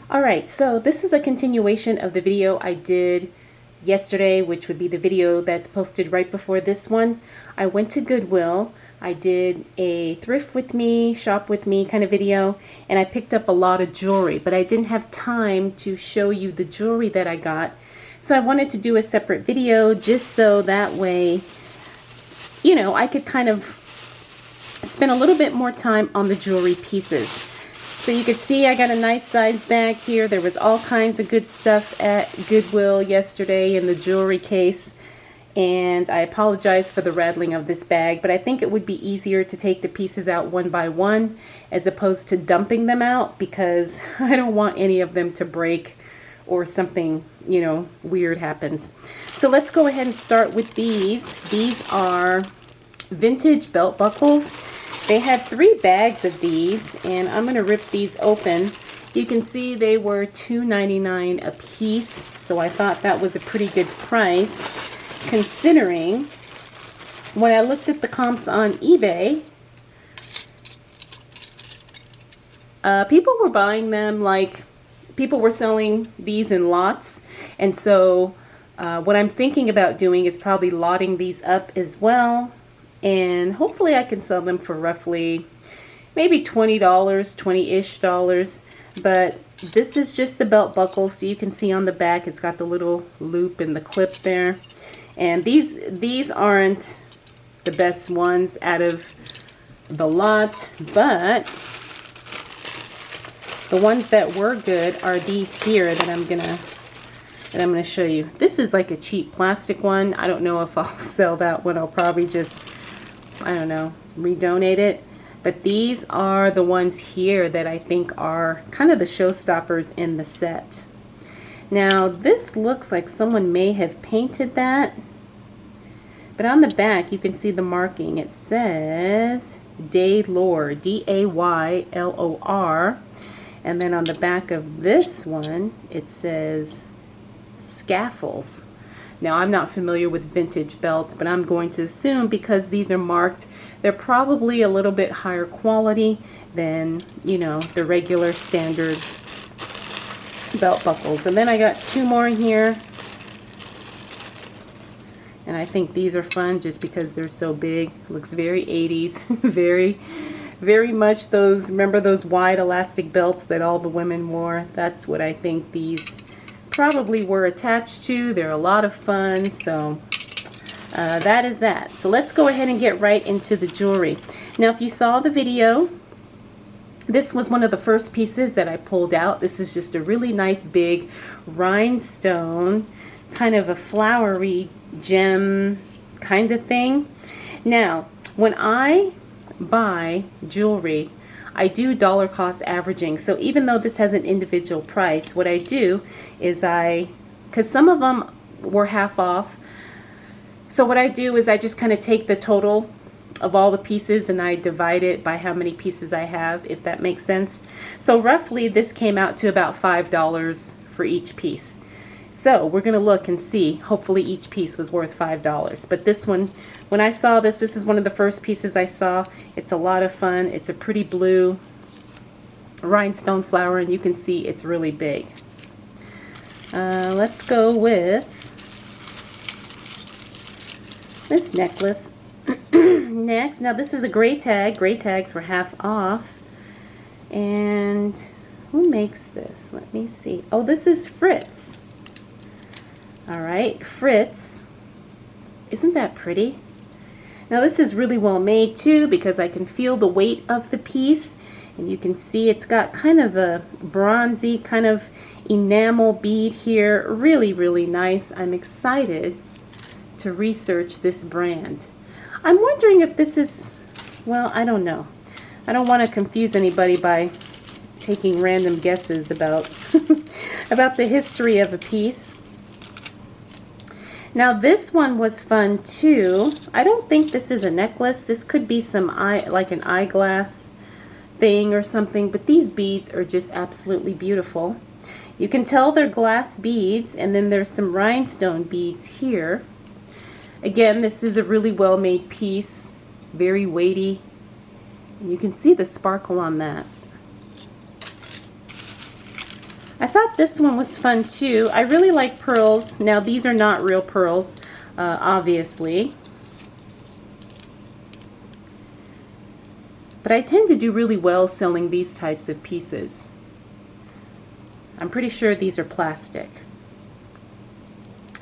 Alright, so this is a continuation of the video I did yesterday, which would be the video that's posted right before this one. I went to Goodwill. I did a thrift with me, shop with me kind of video, and I picked up a lot of jewelry, but I didn't have time to show you the jewelry that I got. So I wanted to do a separate video just so that way, you know, I could kind of spend a little bit more time on the jewelry pieces. So you can see I got a nice size bag here. There was all kinds of good stuff at Goodwill yesterday in the jewelry case. And I apologize for the rattling of this bag, but I think it would be easier to take the pieces out one by one as opposed to dumping them out, because I don't want any of them to break or something, you know, weird happens. So let's go ahead and start with these. These are vintage belt buckles. They had 3 bags of these, and I'm going to rip these open. You can see they were $2.99 a piece, so I thought that was a pretty good price, considering when I looked at the comps on eBay, people were buying them, like people were selling these in lots. And so what I'm thinking about doing is probably lotting these up as well. And hopefully I can sell them for roughly maybe $20, $20-ish dollars. But this is just the belt buckle, so you can see on the back it's got the little loop and the clip there. And these aren't the best ones out of the lot, but the ones that were good are these here that I'm gonna show you. This is like a cheap plastic one. I don't know if I'll sell that one. I'll probably just, I don't know, redonate it. But these are the ones here that I think are kind of the showstoppers in the set. Now this looks like someone may have painted that, but on the back you can see the marking. It says Daylor, D-A-Y-L-O-R, and then on the back of this one it says Scaffles. Now I'm not familiar with vintage belts, but I'm going to assume because these are marked, they're probably a little bit higher quality than, you know, the regular standard belt buckles. And then I got 2 more here, and I think these are fun just because they're so big. Looks very 80s. very much those, remember those wide elastic belts that all the women wore? That's what I think these probably were attached to. They're a lot of fun. So that is that. So let's go ahead and get right into the jewelry. Now if you saw the video, this was one of the first pieces that I pulled out. This is just a really nice big rhinestone, kind of a flowery gem kind of thing. Now when I buy jewelry, I do dollar cost averaging. So even though this has an individual price, what I do is because some of them were half off, so what I do is I just kind of take the total of all the pieces and I divide it by how many pieces I have, if that makes sense. So roughly this came out to about $5 for each piece. So we're going to look and see. Hopefully each piece was worth $5. But this one, when I saw this, this is one of the first pieces I saw. It's a lot of fun. It's a pretty blue rhinestone flower, and you can see it's really big. Let's go with this necklace next. Now this is a gray tag. Gray tags were half off. And who makes this? Let me see. Oh, this is Fritz. Alright, Fritz. Isn't that pretty? Now this is really well made too, because I can feel the weight of the piece, and you can see it's got kind of a bronzy kind of enamel bead here. Really nice. I'm excited to research this brand. I'm wondering if this is, well, I don't know. I don't want to confuse anybody by taking random guesses about about the history of a piece. Now this one was fun too. I don't think this is a necklace. This could be some like an eyeglass thing or something, but these beads are just absolutely beautiful. You can tell they're glass beads, and then there's some rhinestone beads here. Again, this is a really well made piece, very weighty. And you can see the sparkle on that. I thought this one was fun too. I really like pearls. Now these are not real pearls, obviously. But I tend to do really well selling these types of pieces. I'm pretty sure these are plastic.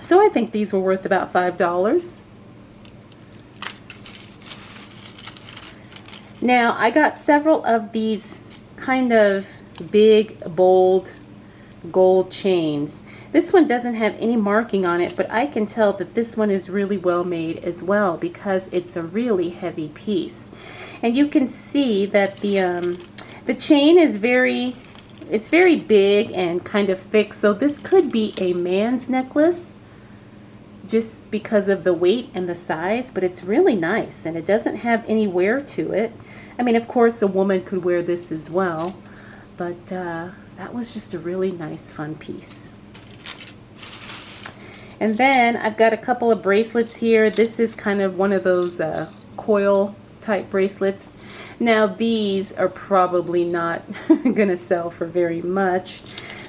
So I think these were worth about $5. Now I got several of these kind of big, bold gold chains. This one doesn't have any marking on it, but I can tell that this one is really well made as well because it's a really heavy piece. And you can see that the chain is very big and kind of thick, so this could be a man's necklace just because of the weight and the size, but it's really nice and it doesn't have any wear to it. I mean, of course a woman could wear this as well, but that was just a really nice, fun piece. And then I've got a couple of bracelets here. This is kind of one of those coil type bracelets. Now these are probably not gonna sell for very much,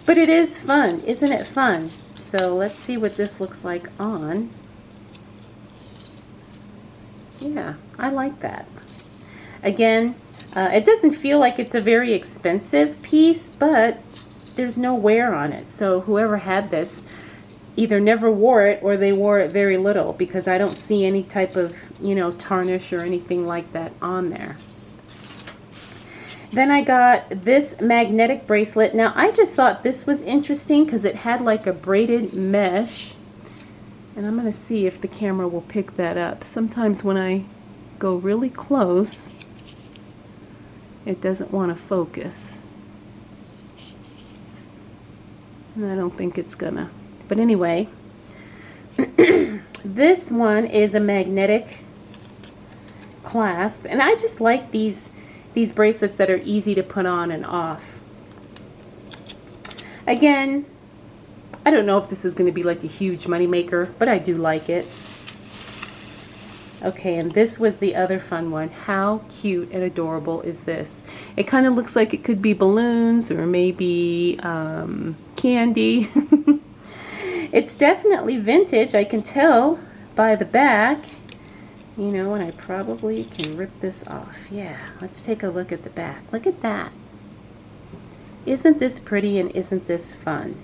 but it is fun. Isn't it fun? So let's see what this looks like on. Yeah, I like that. Again, it doesn't feel like it's a very expensive piece, but there's no wear on it. So whoever had this either never wore it or they wore it very little, because I don't see any type of, you know, tarnish or anything like that on there. Then I got this magnetic bracelet. Now I just thought this was interesting because it had like a braided mesh. And I'm going to see if the camera will pick that up. Sometimes when I go really close, it doesn't want to focus. And I don't think it's gonna. But anyway, this one is a magnetic clasp. And I just like these bracelets that are easy to put on and off. Again, I don't know if this is going to be like a huge money maker, but I do like it. Okay, and this was the other fun one. How cute and adorable is this? It kind of looks like it could be balloons or maybe candy. It's definitely vintage, I can tell by the back. You know, and I probably can rip this off. Yeah, let's take a look at the back. Look at that. Isn't this pretty and isn't this fun?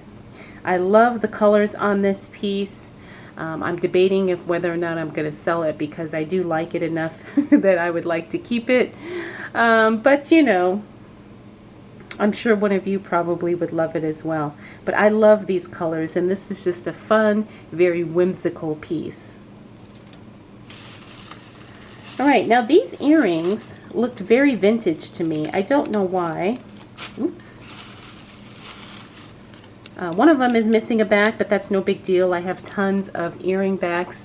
I love the colors on this piece. I'm debating if whether or not I'm going to sell it because I do like it enough that I would like to keep it. But you know, I'm sure one of you probably would love it as well. But I love these colors, and this is just a fun, very whimsical piece. Alright, now these earrings looked very vintage to me. I don't know why. Oops. One of them is missing a back, but that's no big deal. I have tons of earring backs.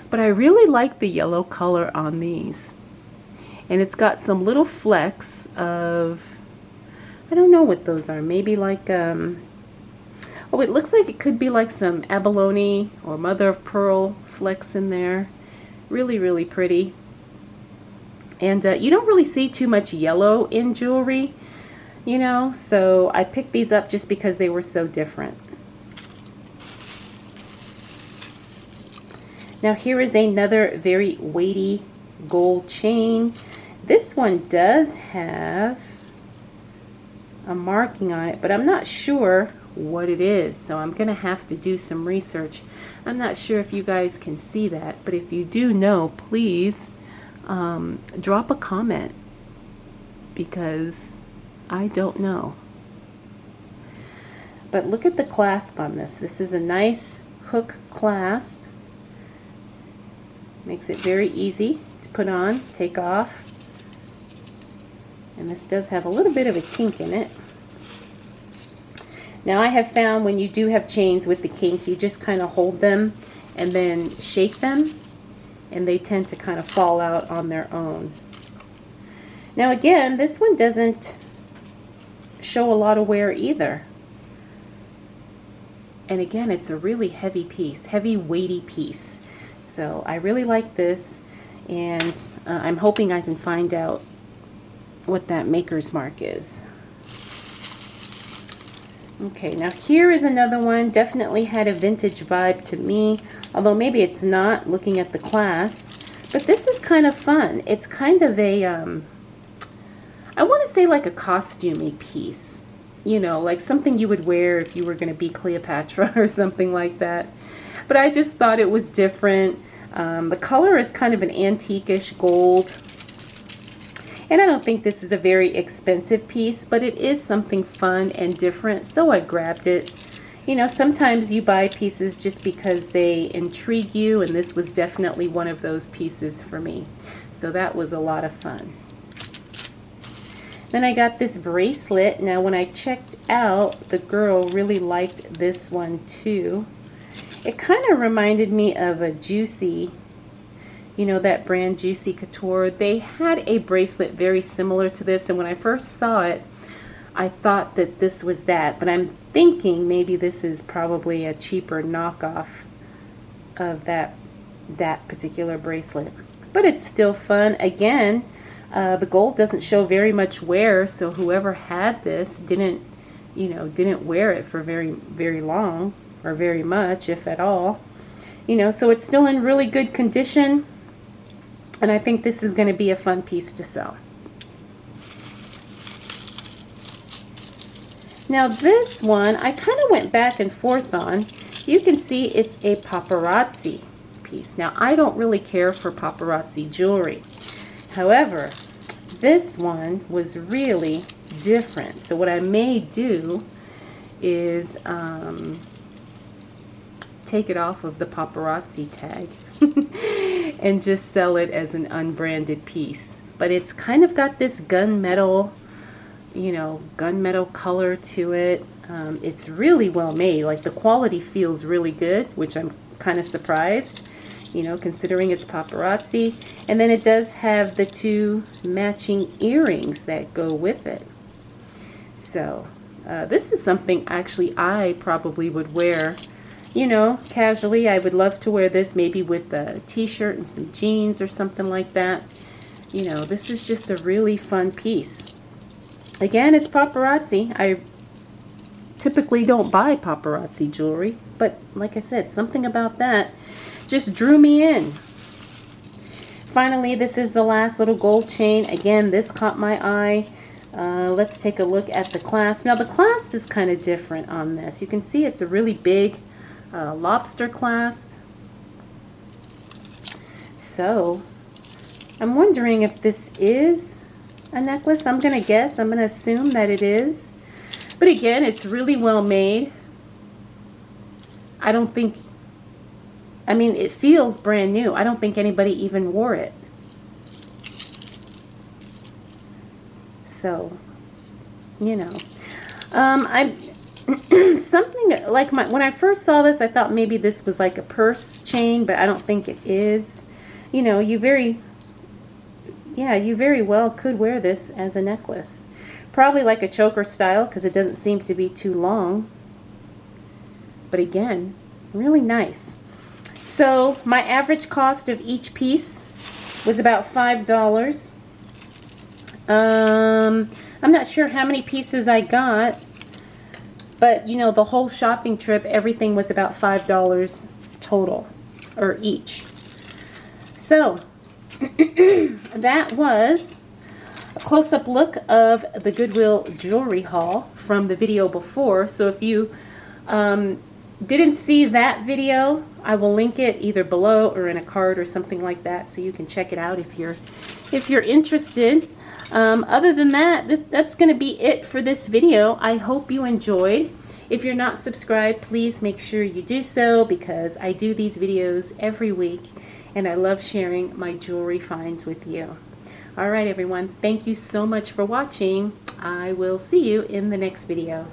But I really like the yellow color on these. And it's got some little flecks of, I don't know what those are. Maybe like, oh, it looks like it could be like some abalone or mother of pearl flecks in there. Really, really pretty. And you don't really see too much yellow in jewelry, you know, so I picked these up just because they were so different. Now here is another very weighty gold chain. This one does have a marking on it, but I'm not sure what it is, so I'm going to have to do some research. I'm not sure if you guys can see that, but if you do know, please drop a comment, because I don't know. But look at the clasp on this. This is a nice hook clasp. Makes it very easy to put on, take off. And this does have a little bit of a kink in it. Now I have found when you do have chains with the kink, you just kind of hold them and then shake them, and they tend to kind of fall out on their own. Now again, this one doesn't show a lot of wear either. And again, it's a really heavy piece, heavy weighty piece. So I really like this, and I'm hoping I can find out what that maker's mark is. Okay, now here is another one. Definitely had a vintage vibe to me, although maybe it's not looking at the clasp. But this is kind of fun. It's kind of a, I want to say like a costumey piece. You know, like something you would wear if you were going to be Cleopatra or something like that. But I just thought it was different. The color is kind of an antique-ish gold. And I don't think this is a very expensive piece, but it is something fun and different, so I grabbed it. You know, sometimes you buy pieces just because they intrigue you, and this was definitely one of those pieces for me. So that was a lot of fun. Then I got this bracelet. Now when I checked out, the girl really liked this one too. It kind of reminded me of a Juicy, you know, that brand Juicy Couture. They had a bracelet very similar to this, and when I first saw it, I thought that this was that, but I'm thinking maybe this is probably a cheaper knockoff of that particular bracelet. But it's still fun. Again, the gold doesn't show very much wear, so whoever had this didn't wear it for very long, or very much, if at all. You know, so it's still in really good condition. And I think this is going to be a fun piece to sell. Now this one, I kind of went back and forth on. You can see it's a paparazzi piece. Now I don't really care for paparazzi jewelry. However, this one was really different. So what I may do is take it off of the paparazzi tag and just sell it as an unbranded piece. But it's kind of got this gunmetal, you know, gunmetal color to it. It's really well made. Like the quality feels really good, which I'm kind of surprised, you know, considering it's paparazzi. And then it does have the two matching earrings that go with it. So this is something actually I probably would wear, you know, casually. I would love to wear this maybe with a t-shirt and some jeans or something like that. You know, this is just a really fun piece. Again, it's paparazzi. I typically don't buy paparazzi jewelry, but like I said, something about that just drew me in. Finally, this is the last little gold chain. Again, this caught my eye. Let's take a look at the clasp. Now the clasp is kind of different on this. You can see it's a really big lobster clasp. So I'm wondering if this is a necklace. I'm gonna guess, I'm gonna assume that it is, but again, it's really well made. I don't think, I mean, it feels brand new. I don't think anybody even wore it. So, you know, I something like when I first saw this, I thought maybe this was like a purse chain, but I don't think it is. You know, you very well could wear this as a necklace. Probably like a choker style, because it doesn't seem to be too long. But again, really nice. So my average cost of each piece was about $5. I'm not sure how many pieces I got, but you know, the whole shopping trip, everything was about $5 total, or each. So that was a close-up look of the Goodwill jewelry haul from the video before. So if you didn't see that video, I will link it either below or in a card or something like that, so you can check it out if you're interested. Other than that, that's going to be it for this video. I hope you enjoyed. If you're not subscribed, please make sure you do so, because I do these videos every week and I love sharing my jewelry finds with you. Alright everyone, thank you so much for watching. I will see you in the next video.